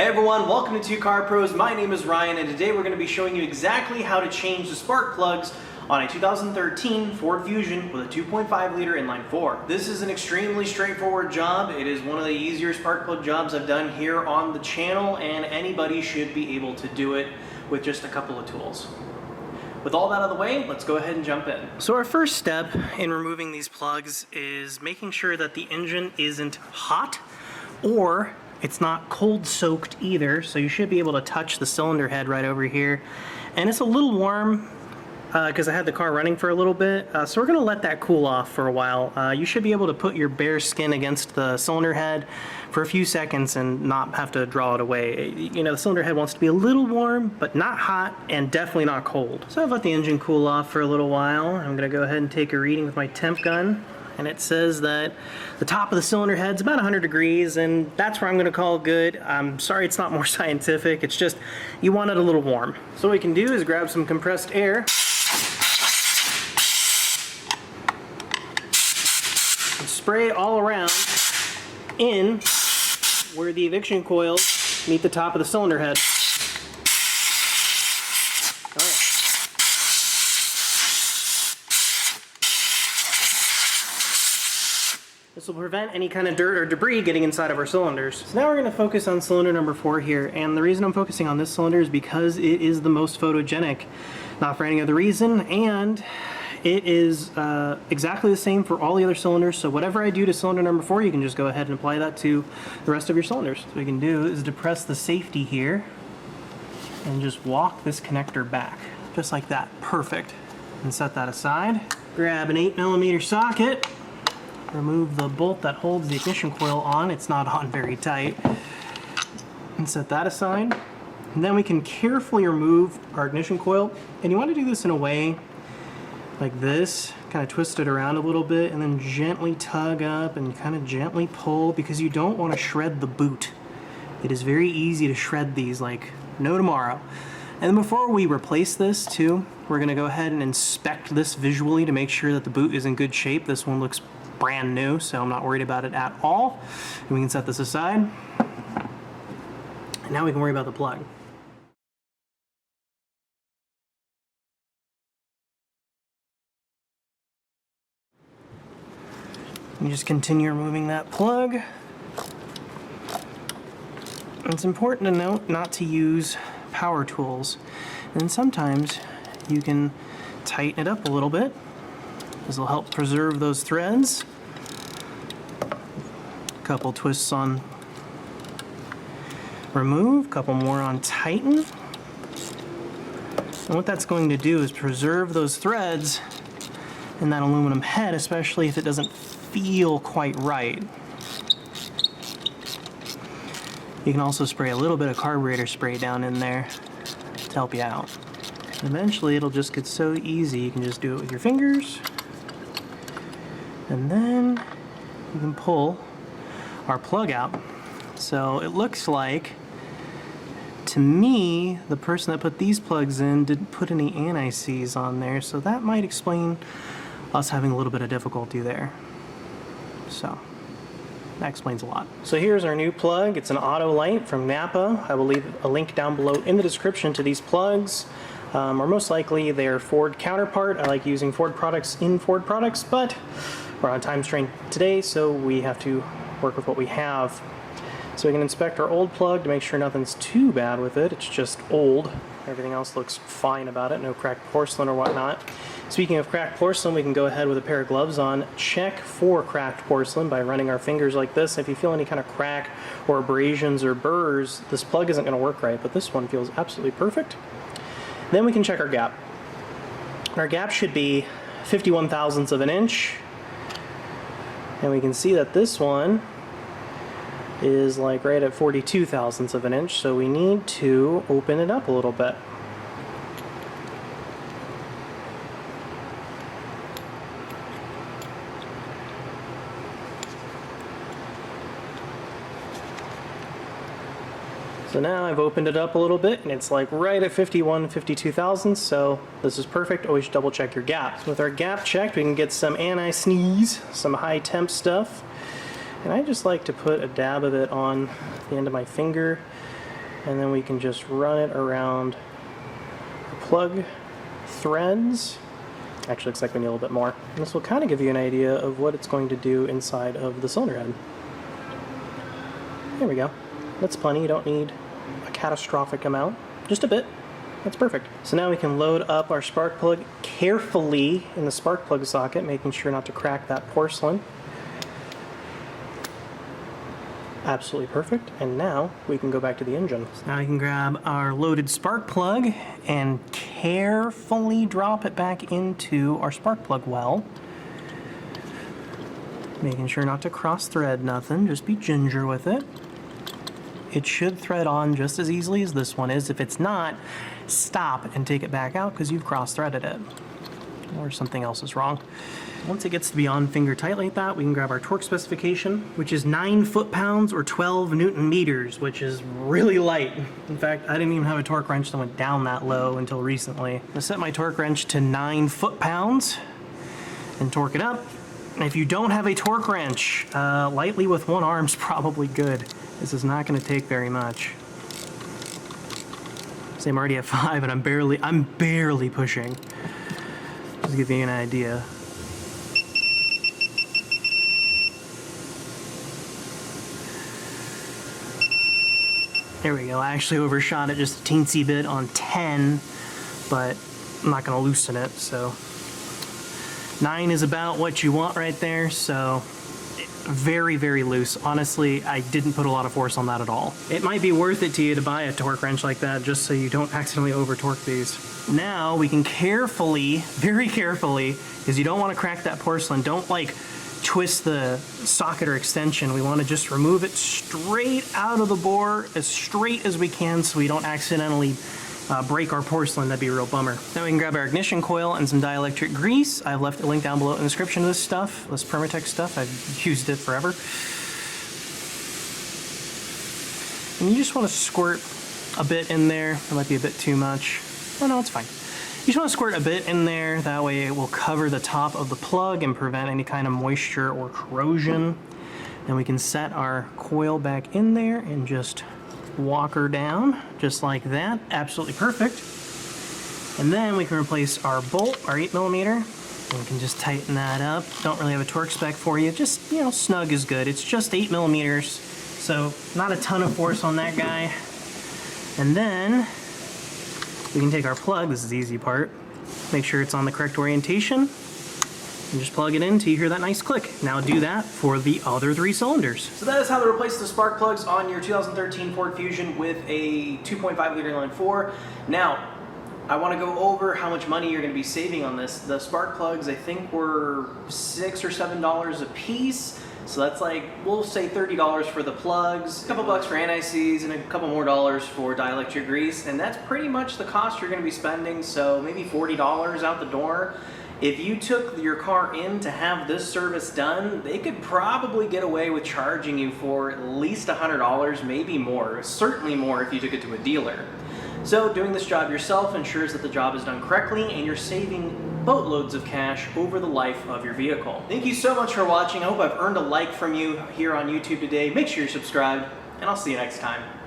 Hey everyone, welcome to Two Car Pros. My name is Ryan and today we're going to be showing you exactly how to change the spark plugs on a 2013 Ford Fusion with a 2.5 liter inline 4. This is an extremely straightforward job. It is one of the easier spark plug jobs I've done here on the channel, and anybody should be able to do it with just a couple of tools. With all that out of the way, let's go ahead and jump in. So our first step in removing these plugs is making sure that the engine isn't hot or it's not cold soaked either, so you should be able to touch the cylinder head right over here. And it's a little warm because I had the car running for a little bit, so we're gonna let that cool off for a while. You should be able to put your bare skin against the cylinder head for a few seconds and not have to draw it away. You know, the cylinder head wants to be a little warm, but not hot and definitely not cold. So I've let the engine cool off for a little while. I'm gonna go ahead and take a reading with my temp gun. And it says that the top of the cylinder head's about 100 degrees, and that's where I'm gonna call good. I'm sorry it's not more scientific, it's just you want it a little warm. So what we can do is grab some compressed air and spray it all around in where the eviction coils meet the top of the cylinder head. This will prevent any kind of dirt or debris getting inside of our cylinders. So now we're going to focus on cylinder number 4 here, and the reason I'm focusing on this cylinder is because it is the most photogenic, not for any other reason, and it is exactly the same for all the other cylinders, so whatever I do to cylinder number 4, you can just go ahead and apply that to the rest of your cylinders. So what you can do is depress the safety here and just walk this connector back, just like that. Perfect. And set that aside. Grab an 8mm socket. Remove the bolt that holds the ignition coil on. It's not on very tight. And set that aside. And then we can carefully remove our ignition coil. And you want to do this in a way like this. Kind of twist it around a little bit and then gently tug up and kind of gently pull, because you don't want to shred the boot. It is very easy to shred these like no tomorrow. And then before we replace this too, we're going to go ahead and inspect this visually to make sure that the boot is in good shape. This one looks brand new, so I'm not worried about it at all. And we can set this aside. And now we can worry about the plug. You just continue removing that plug. It's important to note not to use power tools. And sometimes you can tighten it up a little bit. This will help preserve those threads. Couple twists on remove, couple more on tighten. And what that's going to do is preserve those threads in that aluminum head, especially if it doesn't feel quite right. You can also spray a little bit of carburetor spray down in there to help you out. And eventually it'll just get so easy, you can just do it with your fingers. And then you can pull our plug out. So it looks like, to me, the person that put these plugs in didn't put any anti-seize on there, so that might explain us having a little bit of difficulty there. So that explains a lot. So here's our new plug. It's an Autolite from Napa. I will leave a link down below in the description to these plugs. Or most likely they're Ford counterpart. I like using Ford products in Ford products, but we're on time strain today, so we have to work with what we have. So we can inspect our old plug to make sure nothing's too bad with it. It's just old. Everything else looks fine about it. No cracked porcelain or whatnot. Speaking of cracked porcelain, we can go ahead with a pair of gloves on. Check for cracked porcelain by running our fingers like this. If you feel any kind of crack or abrasions or burrs, this plug isn't going to work right, but this one feels absolutely perfect. Then we can check our gap. Our gap should be 51 thousandths of an inch. And we can see that this one is like right at 42 thousandths of an inch, so we need to open it up a little bit. So now I've opened it up a little bit and it's like right at 52 thousandths, so this is perfect. Always double check your gaps. With our gap checked, we can get some anti-sneeze, some high temp stuff. And I just like to put a dab of it on the end of my finger and then we can just run it around the plug threads. Actually, looks like we need a little bit more. And this will kind of give you an idea of what it's going to do inside of the cylinder head. There we go. That's plenty. You don't need a catastrophic amount. Just a bit. That's perfect. So now we can load up our spark plug carefully in the spark plug socket, making sure not to crack that porcelain. Absolutely perfect. And now we can go back to the engine. So now we can grab our loaded spark plug and carefully drop it back into our spark plug well. Making sure not to cross thread nothing, just be ginger with it. It should thread on just as easily as this one is. If it's not, stop and take it back out because you've cross-threaded it. Or something else is wrong. Once it gets to be on finger tight like that, we can grab our torque specification, which is 9 foot-pounds or 12 Newton-meters, which is really light. In fact, I didn't even have a torque wrench that went down that low until recently. I'm gonna set my torque wrench to 9 foot-pounds and torque it up. And if you don't have a torque wrench, lightly with one arm's probably good. This is not going to take very much. See, I'm already at 5 and I'm barely pushing. Just to give you an idea. There we go. I actually overshot it just a teensy bit on 10, but I'm not going to loosen it, so 9 is about what you want right there, so very, very loose. Honestly, I didn't put a lot of force on that at all. It might be worth it to you to buy a torque wrench like that just so you don't accidentally over torque these. Now we can carefully, very carefully, because you don't want to crack that porcelain, don't like twist the socket or extension. We want to just remove it straight out of the bore as straight as we can so we don't accidentally break our porcelain. That'd be a real bummer. Now we can grab our ignition coil and some dielectric grease. I've left a link down below in the description of this stuff, this Permatex stuff. I've used it forever. And you just want to squirt a bit in there. That might be a bit too much. Oh no, it's fine. You just want to squirt a bit in there. That way it will cover the top of the plug and prevent any kind of moisture or corrosion. And we can set our coil back in there and just walk her down just like that. Absolutely perfect. And then we can replace our bolt, our 8mm, and we can just tighten that up. Don't really have a torque spec for you, just, you know, snug is good. It's just 8mm, so not a ton of force on that guy. And then we can take our plug, this is the easy part, make sure it's on the correct orientation, and just plug it in until you hear that nice click. Now do that for the other 3 cylinders. So that is how to replace the spark plugs on your 2013 Ford Fusion with a 2.5 liter inline 4. Now, I want to go over how much money you're going to be saving on this. The spark plugs, I think, were $6 or $7 a piece. So that's like, we'll say $30 for the plugs, a couple bucks for anti-seize, and a couple more dollars for dielectric grease. And that's pretty much the cost you're going to be spending, so maybe $40 out the door. If you took your car in to have this service done, they could probably get away with charging you for at least $100, maybe more, certainly more if you took it to a dealer. So doing this job yourself ensures that the job is done correctly and you're saving boatloads of cash over the life of your vehicle. Thank you so much for watching. I hope I've earned a like from you here on YouTube today. Make sure you're subscribed, and I'll see you next time.